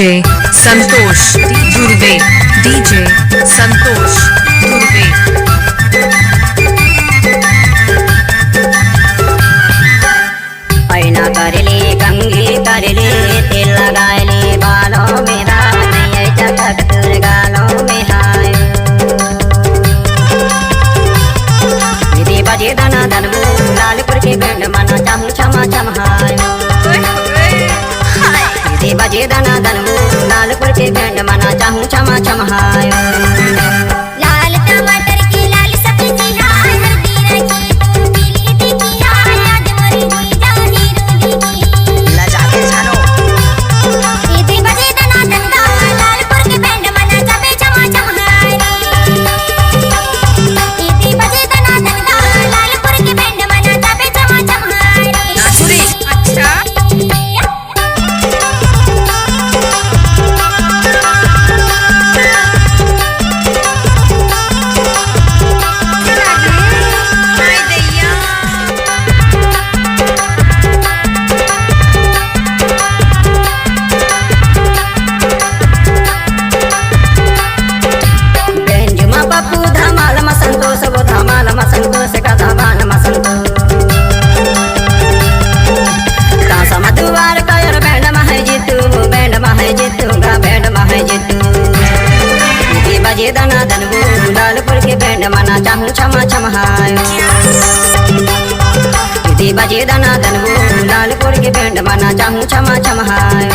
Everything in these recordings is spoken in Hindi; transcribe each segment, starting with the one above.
DJ संतोष दुर्वे, DJ संतोष दुर्वे। पैना कर ले कंघी कर ले तेल लगा ले बालों में रानी चटक तुर गालों में हाय दीदी बजे दाना धन लालपुर के बैंड मना चम छमा छम हाय दीदी बजे दाना धन लालपुर के बैंड मना चम छमा छम हाय लाल टमाटर की लाल सब्जी हाय हल्दी रखी तू पीली दिखी हाय आज मोरी जी जानी रूदी की लजा के जानो दीदी बजे दाना धंधा लालपुर के बैंड मना चबे छमा छम हाय दीदी बजे दाना धंधा लालपुर के बैंड मना चबे छमा छम हाय नाचुरी अच्छा संतोष का धमाल मसंतोष कासा मधुवार कायर बैंड मह जितू बैंड मह जितूगा बैंड मह जितू दीदी बजे दाना धनबू लालपुर के बैंड मना चाहूँ छमा छम हाय दीदी बजे दाना धनबू लालपुर के बैंड मना चाहूँ छमा छम हाय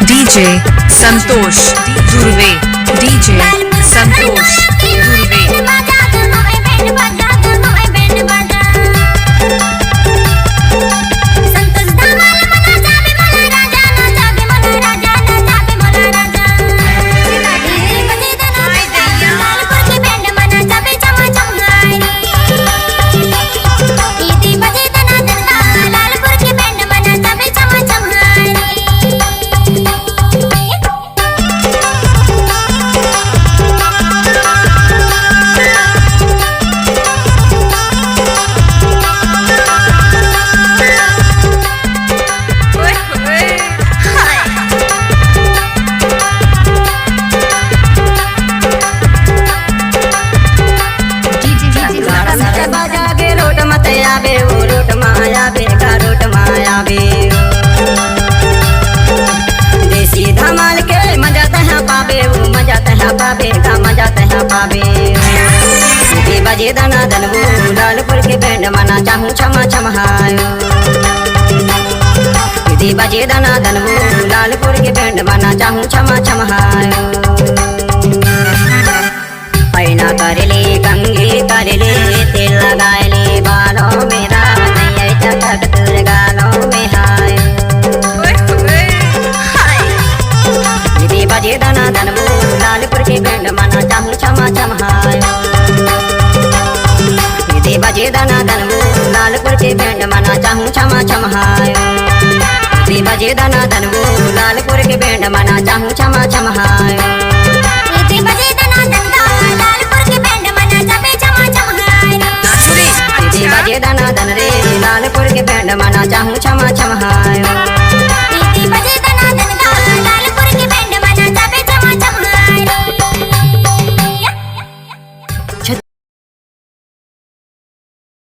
DJ संतोष दुर्वे, DJ संतोष दुर्वे। देसी धमाल के मजा तहाँ पावे वो मजा तहाँ पावे का मजा तहाँ पावे दीदी बजे दाना धनबू लालपुर के बैंड मना चाहूँ छमा छम हाय दीदी बजे दाना धनबू लालपुर के बैंड मना चाहूँ छमा छम हाय पैना कर ले कंघी कर ले तेल लगा ले बालों में रानी चटक तुर गालों में हाय दीदी बजे दाना धनबू लालपुर के बैंड मना चाहूँ छमा छम हाय दीदी बजे दाना धनबू लालपुर के बैंड मना चाहूँ छमा छम हाय दीदी बजे दाना धनबू लालपुर के बैंड मना चाहूँ छमा छम हाय दीदी बजे दाना धंधा लालपुर के बैंड मना चबे छमा छम हाय नाचुरी दीदी बजे दाना धन रे लालपुर के बैंड मना चाहूँ छमा छम हाय।